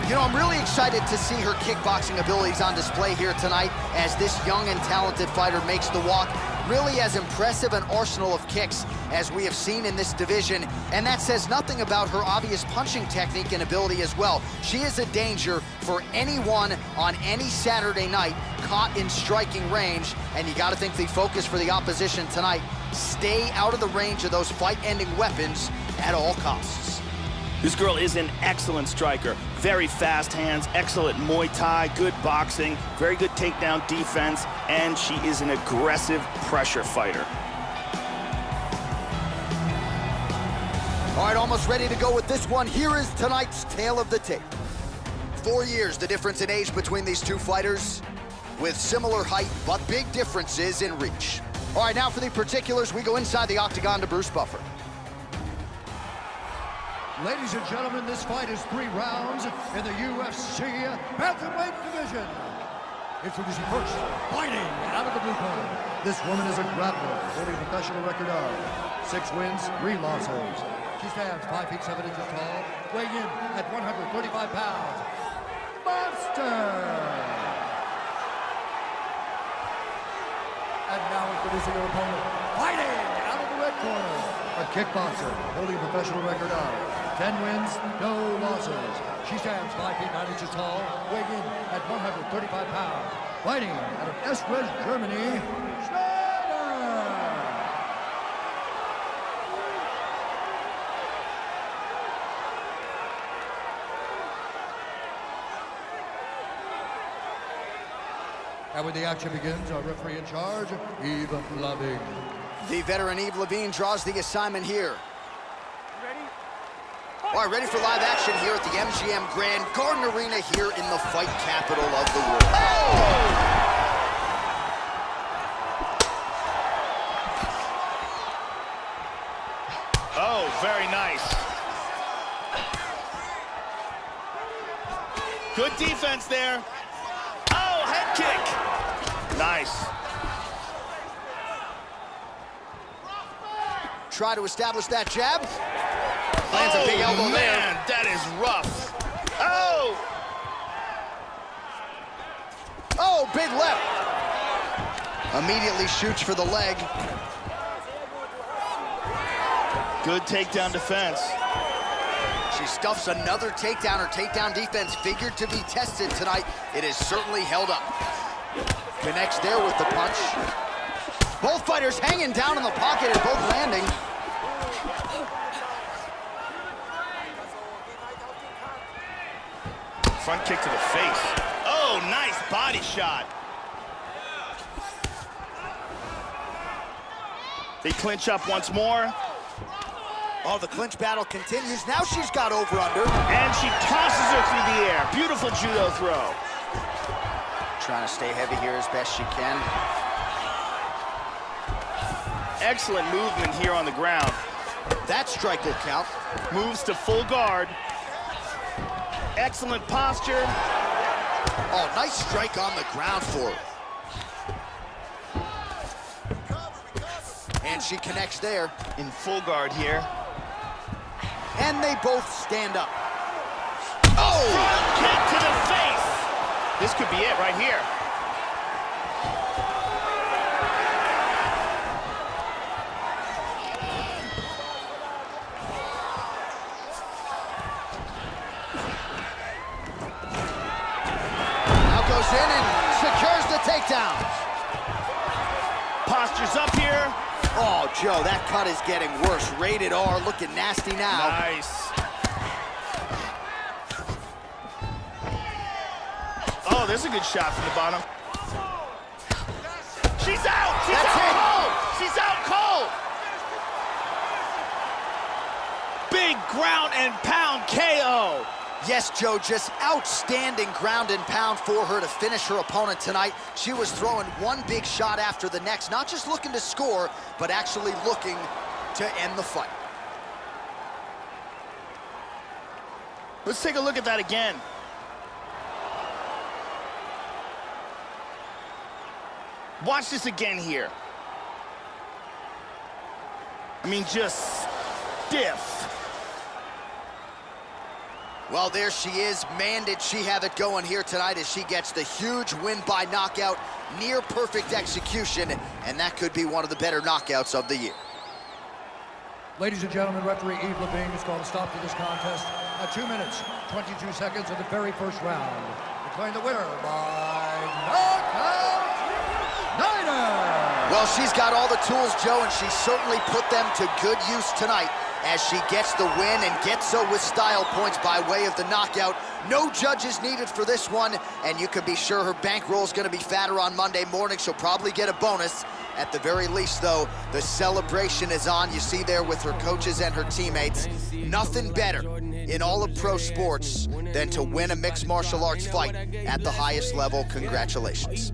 You know, I'm really excited to see her kickboxing abilities on display here tonight as this young and talented fighter makes the walk. Really as impressive an arsenal of kicks as we have seen in this division, and that says nothing about her obvious punching technique and ability as well. She is a danger for anyone on any Saturday night caught in striking range, and you got to think the focus for the opposition tonight, stay out of the range of those fight-ending weapons at all costs. This girl is an excellent striker. Very fast hands, excellent Muay Thai, good boxing, very good takedown defense, and she is an aggressive pressure fighter. All right, almost ready to go with this one. Here is tonight's tale of the tape. 4 years, the difference in age between these two fighters, with similar height, but big differences in reach. All right, now for the particulars, we go inside the octagon to Bruce Buffer. Ladies and gentlemen, this fight is 3 rounds in the UFC Bantamweight division. Introducing first, fighting out of the blue corner. This woman is a grappler, holding a professional record of 6 wins, 3 losses. She stands 5 feet 7 inches tall, weighing in at 135 pounds. Monster! And now introducing her opponent, fighting out of the red corner. A kickboxer, holding a professional record of 10 wins, no losses. She stands 5 feet 9 inches tall, weighing in at 135 pounds. Fighting out of Estrich, Germany, Schneider! And when the action begins, our referee in charge, Yves Lavigne. The veteran Yves Lavigne draws the assignment here. All right, ready for live action here at the MGM Grand Garden Arena here in the fight capital of the world. Oh, very nice. Good defense there. Oh, head kick. Nice. Try to establish that jab. Lands a big elbow man, that is rough. Oh! Oh, big left. Immediately shoots for the leg. Good takedown defense. She stuffs another takedown. Her takedown defense figured to be tested tonight. It is certainly held up. Connects there with the punch. Both fighters hanging down in the pocket and both landing. Front kick to the face. Oh, nice body shot. They clinch up once more. Oh, the clinch battle continues. Now she's got over under. And she tosses her through the air. Beautiful judo throw. Trying to stay heavy here as best she can. Excellent movement here on the ground. That strike will count. Moves to full guard. Excellent posture. Oh, nice strike on the ground for her. And she connects there. In full guard here. And they both stand up. Oh! Front kick to the face. This could be it right here. Goes in and secures the takedown. Posture's up here. Oh, Joe, that cut is getting worse. Rated R, looking nasty now. Nice. Oh, there's a good shot from the bottom. She's out! She's out cold! She's out cold! Big ground and pound KO. Yes, Joe, just outstanding ground and pound for her to finish her opponent tonight. She was throwing one big shot after the next, not just looking to score, but actually looking to end the fight. Let's take a look at that again. Watch this again here. I mean, just stiff. Well, there she is. Man, did she have it going here tonight as she gets the huge win by knockout, near perfect execution, and that could be one of the better knockouts of the year. Ladies and gentlemen, referee Yves Levine has called a stop to this contest at 2 minutes, 22 seconds of the very first round. Declaring the winner by knockout, Niner! Well, she's got all the tools, Joe, and she certainly put them to good use tonight as she gets the win and gets so with style points by way of the knockout. No judges needed for this one, and you can be sure her bankroll is going to be fatter on Monday morning. She'll probably get a bonus. At the very least, though, the celebration is on. You see there with her coaches and her teammates. Nothing better in all of pro sports than to win a mixed martial arts fight at the highest level. Congratulations.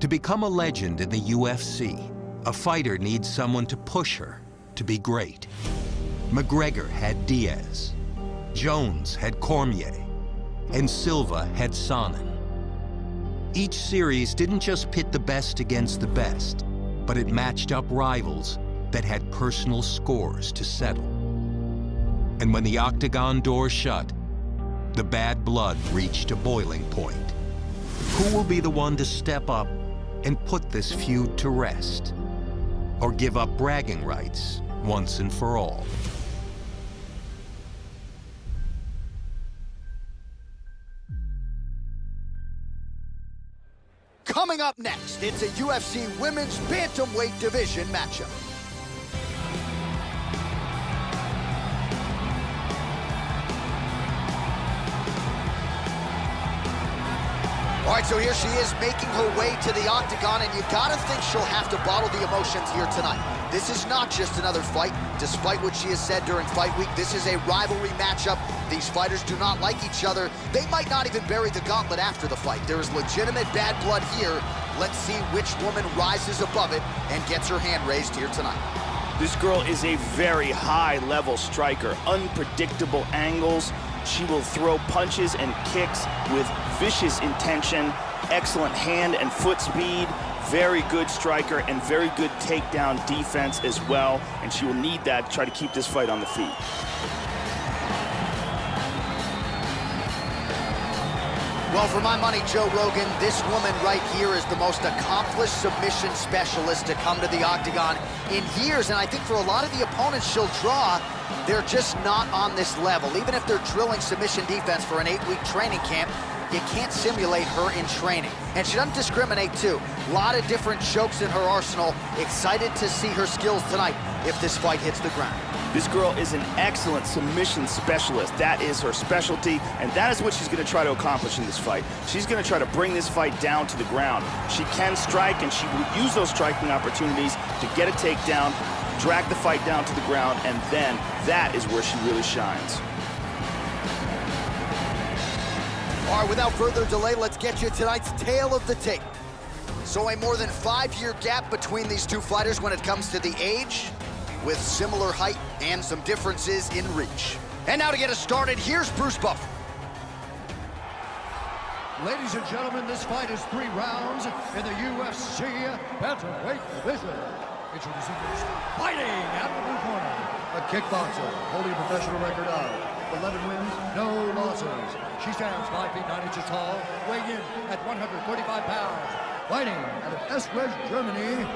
To become a legend in the UFC, a fighter needs someone to push her to be great. McGregor had Diaz, Jones had Cormier, and Silva had Sonnen. Each series didn't just pit the best against the best, but it matched up rivals that had personal scores to settle. And when the octagon door shut, the bad blood reached a boiling point. Who will be the one to step up and put this feud to rest? Or give up bragging rights once and for all? Coming up next, it's a UFC Women's Bantamweight Division matchup. All right, so here she is making her way to the octagon, and you gotta think she'll have to bottle the emotions here tonight. This is not just another fight. Despite what she has said during fight week, this is a rivalry matchup. These fighters do not like each other. They might not even bury the gauntlet after the fight. There is legitimate bad blood here. Let's see which woman rises above it and gets her hand raised here tonight. This girl is a very high-level striker. Unpredictable angles. She will throw punches and kicks with vicious intention, excellent hand and foot speed, very good striker, and very good takedown defense as well. And she will need that to try to keep this fight on the feet. Well, for my money, Joe Rogan, this woman right here is the most accomplished submission specialist to come to the octagon in years. And I think for a lot of the opponents she'll draw, they're just not on this level. Even if they're drilling submission defense for an 8-week training camp, you can't simulate her in training. And she doesn't discriminate, too. A lot of different chokes in her arsenal. Excited to see her skills tonight if this fight hits the ground. This girl is an excellent submission specialist. That is her specialty, and that is what she's going to try to accomplish in this fight. She's going to try to bring this fight down to the ground. She can strike, and she will use those striking opportunities to get a takedown, drag the fight down to the ground, and then that is where she really shines. All right, without further delay, let's get you tonight's tale of the tape. So a more than 5-year gap between these two fighters when it comes to the age, with similar height and some differences in reach. And now to get us started, here's Bruce Buffer. Ladies and gentlemen, this fight is 3 rounds in the UFC Bantamweight Division. Introducing first, fighting out of the blue corner, a kickboxer holding a professional record of 11 wins, no losses. She stands 5 feet 9 inches tall, weighing in at 135 pounds. Fighting out of Eschwege, Germany,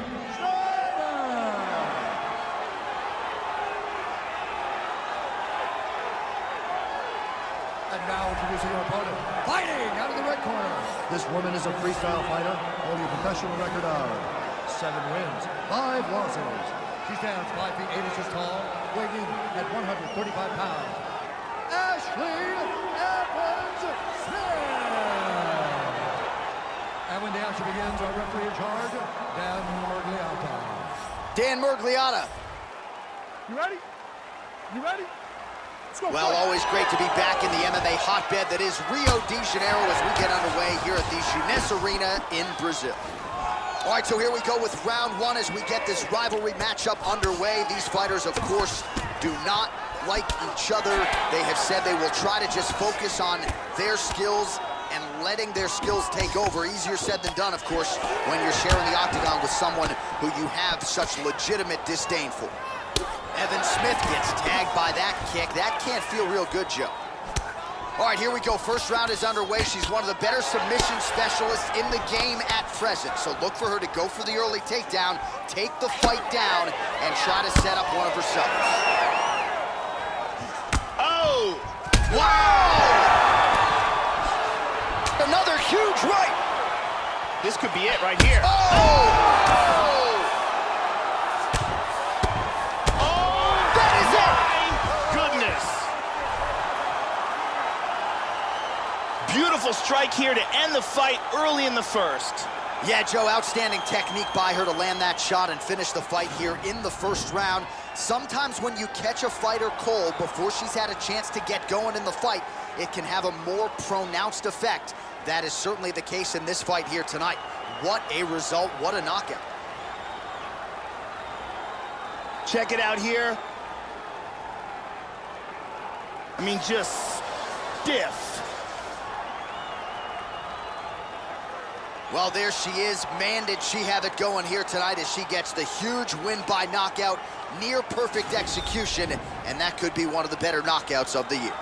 and now introducing her opponent, fighting out of the red corner. This woman is a freestyle fighter, holding a professional record of 7 wins, 5 losses. She stands 5 feet 8 inches tall, weighing in at 135 pounds. Ashley Evans-Smith. And when the action begins, our referee in charge, Dan Murgliata. Dan Murgliata. You ready? You ready? Well, always great to be back in the MMA hotbed that is Rio de Janeiro as we get underway here at the Jeunesse Arena in Brazil. All right, so here we go with round 1 as we get this rivalry matchup underway. These fighters, of course, do not like each other. They have said they will try to just focus on their skills and letting their skills take over. Easier said than done, of course, when you're sharing the octagon with someone who you have such legitimate disdain for. Evan Smith gets tagged by that kick. That can't feel real good, Joe. All right, here we go. First round is underway. She's one of the better submission specialists in the game at present. So look for her to go for the early takedown, take the fight down, and try to set up one of her subs. Oh! Wow! Another huge right. This could be it right here. Oh! Beautiful strike here to end the fight early in the first. Yeah, Joe, outstanding technique by her to land that shot and finish the fight here in the first round. Sometimes when you catch a fighter cold before she's had a chance to get going in the fight, it can have a more pronounced effect. That is certainly the case in this fight here tonight. What a result, what a knockout. Check it out here. I mean, just stiff. Well, there she is. Man, did she have it going here tonight as she gets the huge win by knockout, near perfect execution, and that could be one of the better knockouts of the year.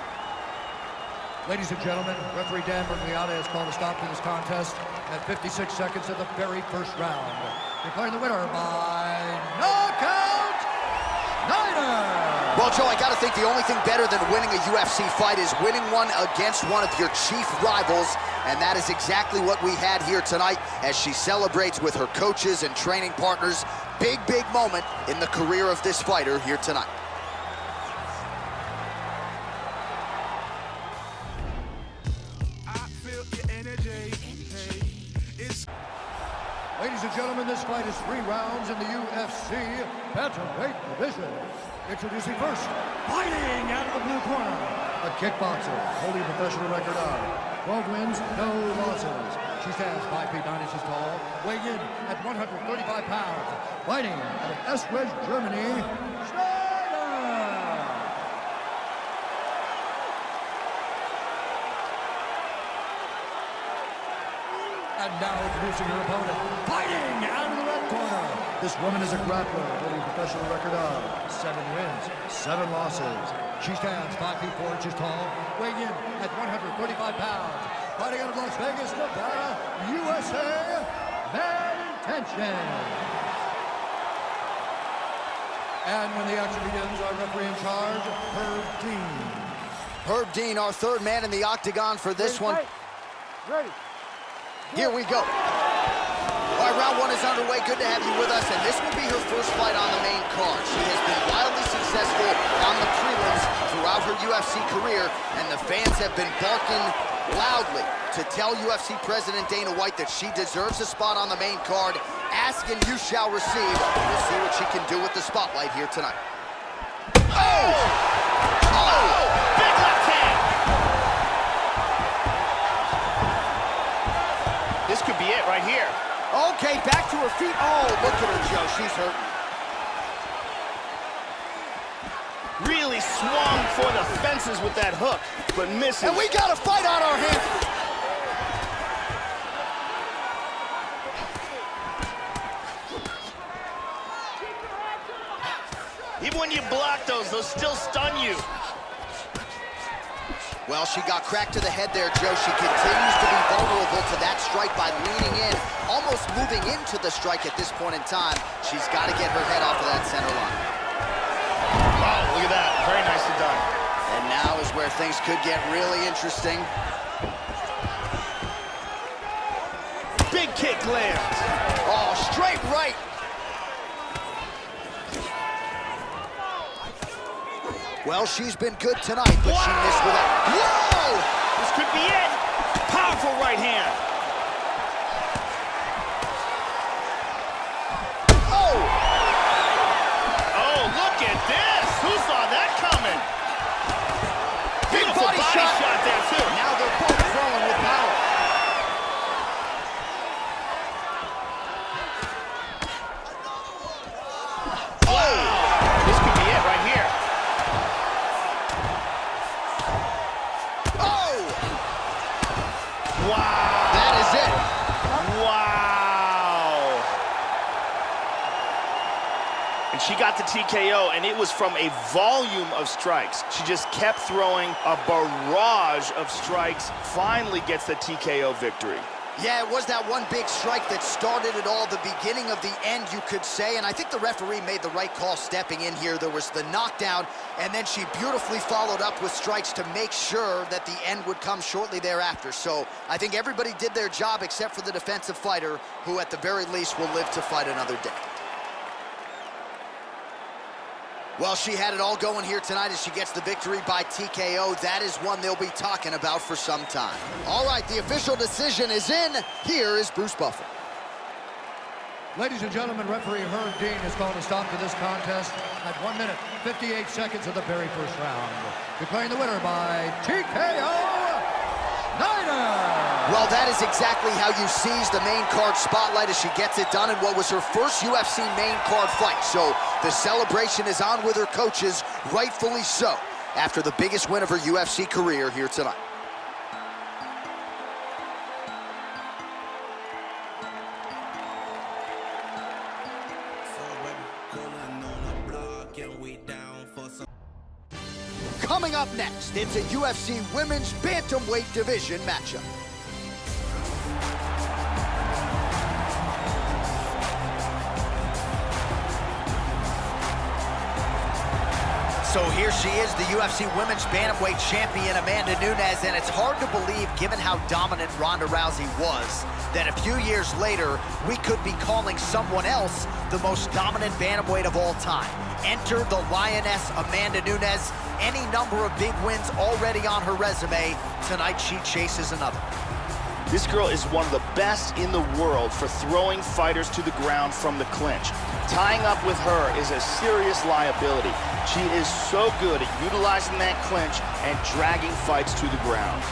Ladies and gentlemen, referee Dan Bergliata has called a stop to this contest at 56 seconds of the very first round. Declaring the winner by knockout, Snyder! Well, Joe, I gotta think the only thing better than winning a UFC fight is winning one against one of your chief rivals, and that is exactly what we had here tonight as she celebrates with her coaches and training partners. Big, big moment in the career of this fighter here tonight. Ladies and gentlemen, this fight is 3 rounds in the UFC Bantamweight division. Introducing first, fighting out of the blue corner, a kickboxer holding a professional record of 12 wins, no losses. She stands 5 feet 9 inches tall, weighing in at 135 pounds. Fighting out of Eschwege, Germany, Schneider! And now introducing her opponent, fighting out of the red corner. This woman is a grappler holding a professional record of 7 wins, 7 losses. She stands 5 feet 4 inches tall, weighing in at 135 pounds. Fighting out of Las Vegas, Nevada, USA, Mad Intention. And when the action begins, our referee in charge, Herb Dean. Herb Dean, our third man in the octagon for this one. Ready. Here we go. All right, round 1 is underway. Good to have you with us, and this will be her first fight on the main card. She has been wildly successful on the prelims throughout her UFC career, and the fans have been barking loudly to tell UFC President Dana White that she deserves a spot on the main card. Ask and you shall receive. We'll see what she can do with the spotlight here tonight. Oh! Oh! Big left hand! This could be it right here. Okay, back to her feet. Oh, look at her, Joe. She's hurt. Really swung for the fences with that hook, but misses. And we got a fight on our hands. Even when you block those still stun you. Well, she got cracked to the head there, Joe. She continues to be vulnerable to that strike by leaning in, almost moving into the strike at this point in time. She's got to get her head off of that center line. Wow, look at that. Very nicely done. And now is where things could get really interesting. Big kick lands. Oh, straight right. Well, she's been good tonight, but she missed with that. Whoa! This could be it. Powerful right hand. Oh! Oh, look at this. Who saw that coming? Big Beautiful body shot there, too. Now they're both throwing with power. Oh! This could be it right here. Oh! Wow. That And she got the TKO, and it was from a volume of strikes. She just kept throwing a barrage of strikes, finally gets the TKO victory. Yeah, it was that one big strike that started it all, the beginning of the end, you could say, and I think the referee made the right call stepping in here. There was the knockdown, and then she beautifully followed up with strikes to make sure that the end would come shortly thereafter. So I think everybody did their job except for the defensive fighter, who at the very least will live to fight another day. Well, she had it all going here tonight as she gets the victory by TKO. That is one they'll be talking about for some time. All right, the official decision is in. Here is Bruce Buffer. Ladies and gentlemen, referee Herb Dean has called a stop to this contest at 1 minute, 58 seconds of the very first round. Declaring the winner by TKO, Snyder! Well, that is exactly how you seize the main card spotlight as she gets it done in what was her first UFC main card fight. So the celebration is on with her coaches, rightfully so, after the biggest win of her UFC career here tonight. Coming up next, it's a UFC Women's Bantamweight Division matchup. So here she is, the UFC Women's Bantamweight Champion, Amanda Nunes, and it's hard to believe, given how dominant Ronda Rousey was, that a few years later, we could be calling someone else the most dominant bantamweight of all time. Enter the Lioness, Amanda Nunes. Any number of big wins already on her resume. Tonight, she chases another. This girl is one of the best in the world for throwing fighters to the ground from the clinch. Tying up with her is a serious liability. She is so good at utilizing that clinch and dragging fights to the ground.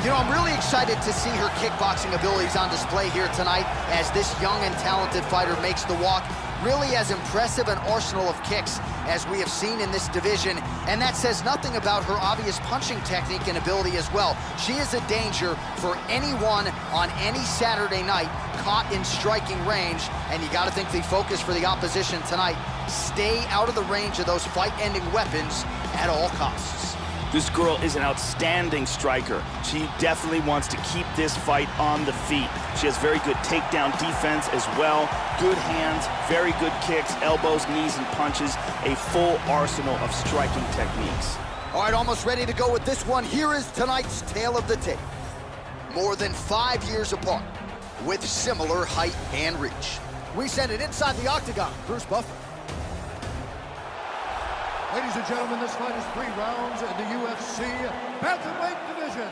You know, I'm really excited to see her kickboxing abilities on display here tonight as this young and talented fighter makes the walk. Really as impressive an arsenal of kicks as we have seen in this division, and that says nothing about her obvious punching technique and ability as well. She is a danger for anyone on any Saturday night caught in striking range, and you got to think the focus for the opposition tonight, stay out of the range of those fight-ending weapons at all costs. This girl is an outstanding striker. She definitely wants to keep this fight on the feet. She has very good takedown defense as well. Good hands, very good kicks, elbows, knees, and punches. A full arsenal of striking techniques. All right, almost ready to go with this one. Here is tonight's tale of the tape. More than 5 years apart, with similar height and reach. We send it inside the octagon. Bruce Buffer. Ladies and gentlemen, this fight is 3 rounds in the UFC Bantamweight Division.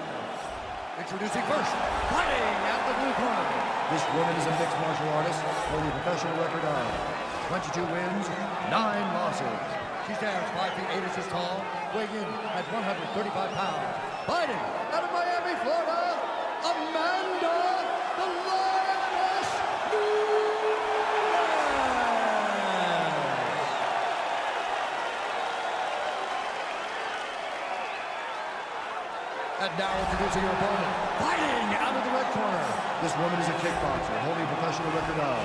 Introducing first, fighting at the blue corner. This woman is a mixed martial artist holding a professional record of 22 wins, 9 losses. She stands 5 feet 8 inches tall, weighing in at 135 pounds. Fighting out of Miami, Florida, Amanda the Lioness Nunes. And now introducing your opponent, fighting out of the red corner. This woman is a kickboxer, holding a professional record of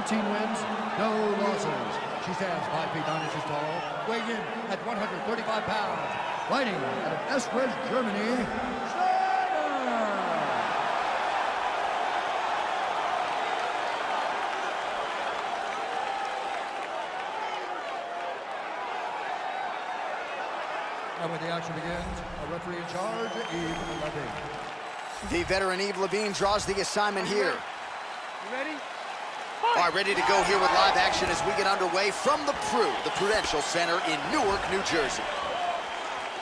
13 wins, no losses. She stands 5 feet 9 inches tall, weighing in at 135 pounds. Fighting out of Esbjerg, Germany, Snyder. And when the action begins, a referee in charge, Yves Levine. The veteran Yves Levine draws the assignment here. You ready? All right, ready to go here with live action as we get underway from the Prudential Center in Newark, New Jersey.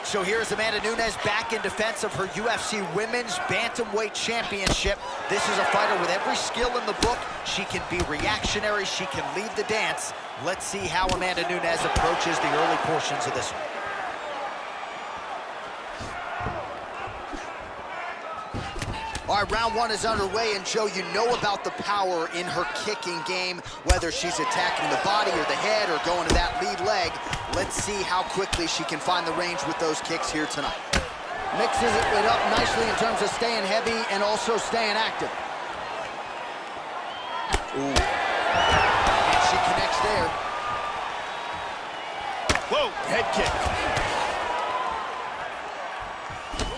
So here's Amanda Nunes back in defense of her UFC Women's Bantamweight Championship. This is a fighter with every skill in the book. She can be reactionary, she can lead the dance. Let's see how Amanda Nunes approaches the early portions of this one. All All right, round one is underway, and Joe, you know about the power in her kicking game, whether she's attacking the body or the head or going to that lead leg. Let's see how quickly she can find the range with those kicks here tonight. Mixes it up nicely in terms of staying heavy and also staying active. Ooh. And she connects there. Whoa, head kick.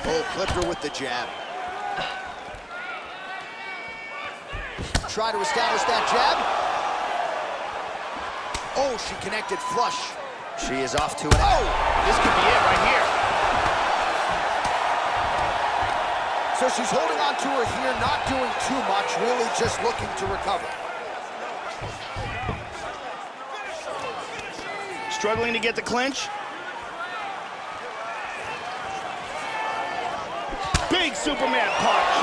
Oh, clipped her with the jab. Try to establish that jab. Oh, she connected flush. She is off to an... Oh, this could be it right here. So she's holding on to her here, not doing too much, really just looking to recover. Struggling to get the clinch. Big Superman punch.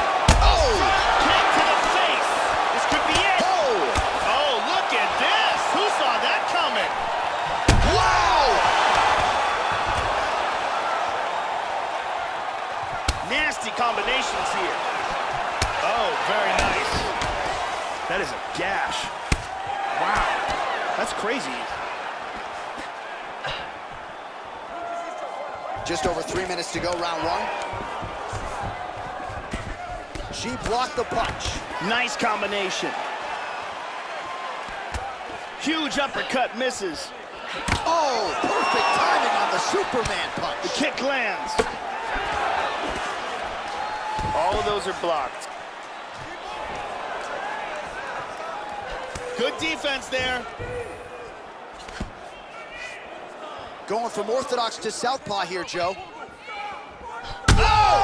Oh! Kick to the face. This could be it. Oh! Oh, look at this. Who saw that coming? Wow! Nasty combinations here. Oh, very nice. That is a gash. Wow, that's crazy. Just over 3 minutes to go, round one. She blocked the punch. Nice combination. Huge uppercut misses. Oh, perfect timing on the Superman punch. The kick lands. All of those are blocked. Good defense there. Going from orthodox to southpaw here, Joe. Oh!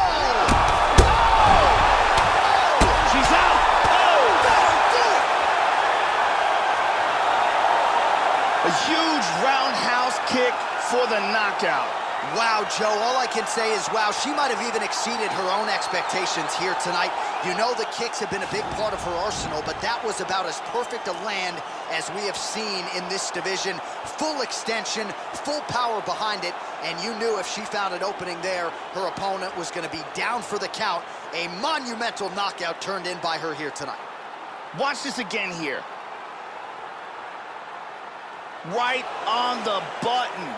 She's out. Oh! A huge roundhouse kick for the knockout. Wow, Joe, all I can say is wow. She might have even exceeded her own expectations here tonight. You know the kicks have been a big part of her arsenal, but that was about as perfect a land as we have seen in this division. Full extension, full power behind it, and you knew if she found an opening there, her opponent was going to be down for the count. A monumental knockout turned in by her here tonight. Watch this again here. Right on the button.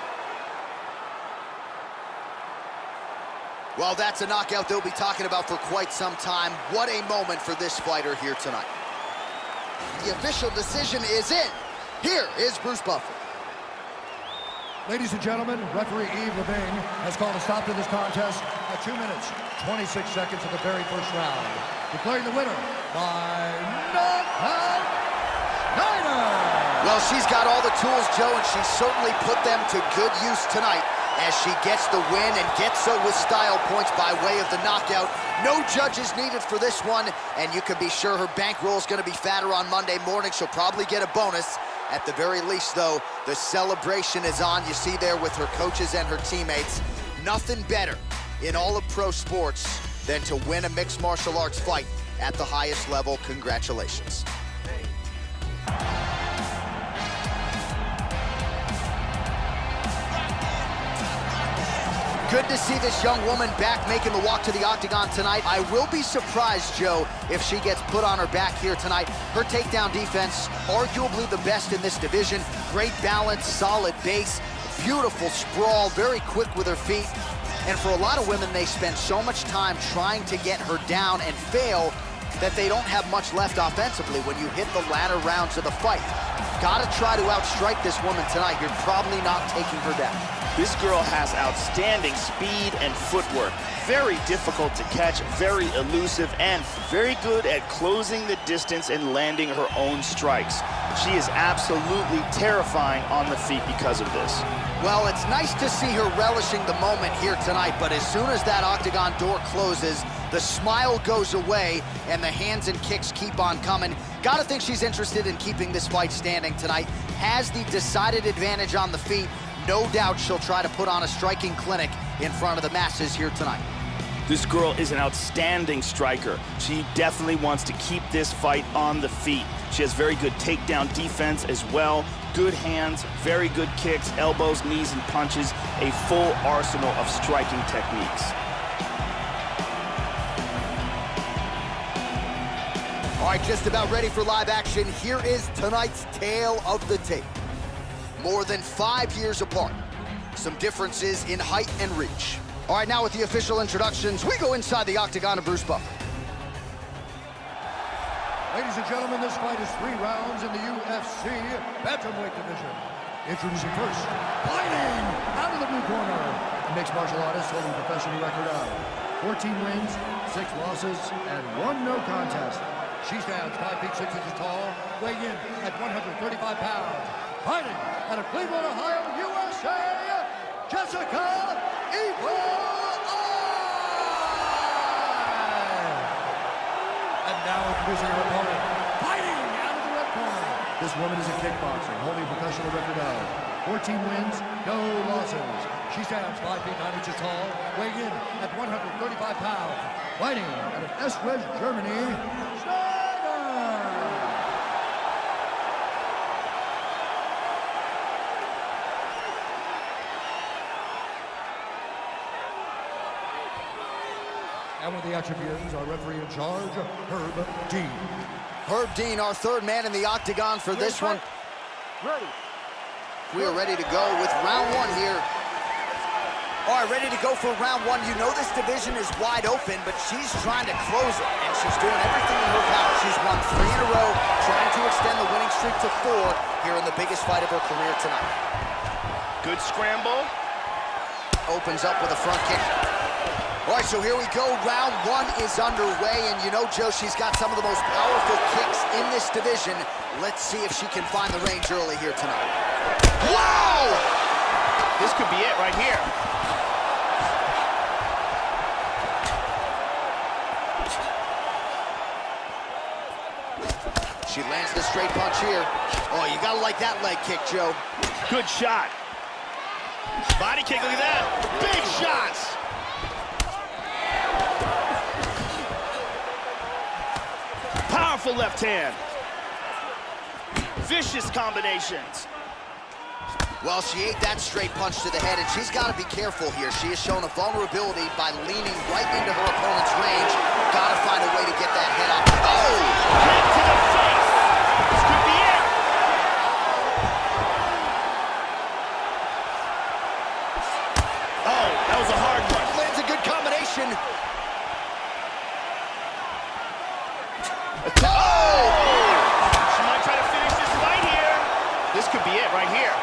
Well, that's a knockout they'll be talking about for quite some time. What a moment for this fighter here tonight. The official decision is in. Here is Bruce Buffer. Ladies and gentlemen, referee Yves Levine has called a stop to this contest at 2 minutes, 26 seconds of the very first round. Declaring the winner by knockout, Niner! Well, she's got all the tools, Joe, and she certainly put them to good use tonight as she gets the win and gets so with style points by way of the knockout. No judges needed for this one, and you can be sure her bankroll is going to be fatter on Monday morning. She'll probably get a bonus. At the very least, though, the celebration is on. You see there with her coaches and her teammates. Nothing better in all of pro sports than to win a mixed martial arts fight at the highest level. Congratulations. Good to see this young woman back making the walk to the octagon tonight. I will be surprised, Joe, if she gets put on her back here tonight. Her takedown defense, arguably the best in this division. Great balance, solid base, beautiful sprawl, very quick with her feet. And for a lot of women, they spend so much time trying to get her down and fail that they don't have much left offensively when you hit the latter rounds of the fight. Gotta try to outstrike this woman tonight. You're probably not taking her down. This girl has outstanding speed and footwork. Very difficult to catch, very elusive, and very good at closing the distance and landing her own strikes. She is absolutely terrifying on the feet because of this. Well, it's nice to see her relishing the moment here tonight, but as soon as that octagon door closes, the smile goes away and the hands and kicks keep on coming. Gotta think she's interested in keeping this fight standing tonight. Has the decided advantage on the feet. No doubt she'll try to put on a striking clinic in front of the masses here tonight. This girl is an outstanding striker. She definitely wants to keep this fight on the feet. She has very good takedown defense as well. Good hands, very good kicks, elbows, knees, and punches. A full arsenal of striking techniques. All right, just about ready for live action. Here is tonight's tale of the tape. More than 5 years apart. Some differences in height and reach. All right, now with the official introductions, we go inside the octagon of Bruce Buffer. Ladies and gentlemen, this fight is 3 rounds in the UFC Bantamweight division. Introducing first, fighting out of the blue corner. A mixed martial artist holding a professional record of 14 wins, 6 losses, and 1 no contest. She stands 5 feet 6 inches tall, weighing in at 135 pounds. Fighting out of Cleveland, Ohio, USA, Jessica Evil. And now introducing her opponent, fighting out of the red corner. This woman is a kickboxer, holding a professional record of 14 wins, no losses. She stands 5 feet 9 inches tall, weighing in at 135 pounds. Fighting out of Eschweiz, Germany, Schneider. And with the action begins, our referee in charge, Herb Dean. Herb Dean, our third man in the octagon for this one. Ready. We are ready to go with round 1 here. All right, ready to go for round 1. You know this division is wide open, but she's trying to close it, and she's doing everything in her power. She's won 3 in a row, trying to extend the winning streak to 4 here in the biggest fight of her career tonight. Good scramble. Opens up with a front kick. All right, so here we go. Round 1 is underway, and you know, Joe, she's got some of the most powerful kicks in this division. Let's see if she can find the range early here tonight. Wow! This could be it right here. She lands the straight punch here. Oh, you gotta like that leg kick, Joe. Good shot. Body kick, look at that. Big shots. Powerful left hand. Vicious combinations. Well, she ate that straight punch to the head, and she's got to be careful here. She has shown a vulnerability by leaning right into her opponent's range. Got to find a way to get that head up. Oh! Kick to the face. This could be it. Oh, that was a hard one. Lands a good combination. Oh! She might try to finish this fight here. This could be it right here.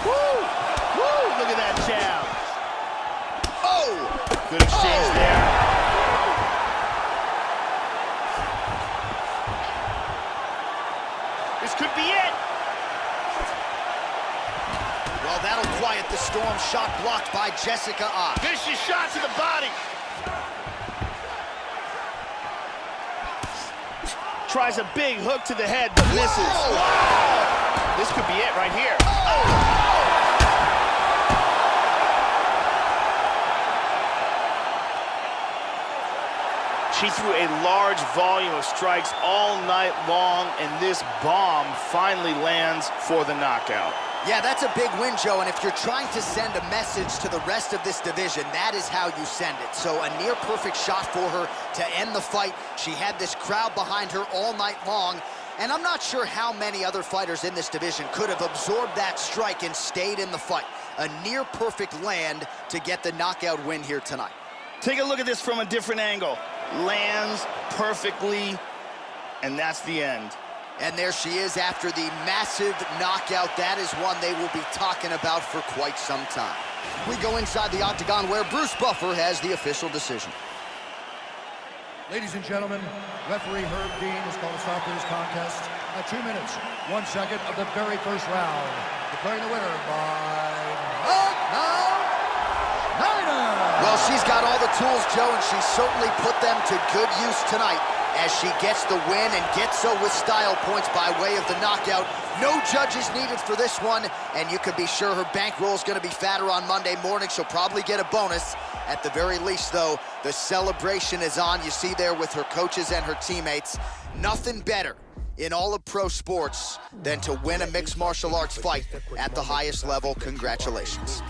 Woo! Woo! Look at that jab. Oh! Good exchange there. This could be it. Well, that'll quiet the storm. Shot blocked by Jessica Ott. Vicious shot to the body. Tries a big hook to the head, but misses. Wow. This could be it right here. She threw a large volume of strikes all night long, and this bomb finally lands for the knockout. Yeah, that's a big win, Joe, and if you're trying to send a message to the rest of this division, that is how you send it. So a near-perfect shot for her to end the fight. She had this crowd behind her all night long, and I'm not sure how many other fighters in this division could have absorbed that strike and stayed in the fight. A near-perfect land to get the knockout win here tonight. Take a look at this from a different angle. Lands perfectly, and that's the end. And there she is after the massive knockout. That is one they will be talking about for quite some time. We go inside the octagon where Bruce Buffer has the official decision. Ladies and gentlemen, referee Herb Dean is going to start this contest at 2 minutes, 1 second of the very first round. Declaring the winner by knockout, Schneider. Well, she's got all the tools, Joe, and she certainly put them to good use tonight as she gets the win and gets so with style points by way of the knockout. No judges needed for this one, and you can be sure her bankroll is going to be fatter on Monday morning. She'll probably get a bonus. At the very least, though, the celebration is on. You see there with her coaches and her teammates. Nothing better in all of pro sports than to win a mixed martial arts fight at the highest level. Congratulations.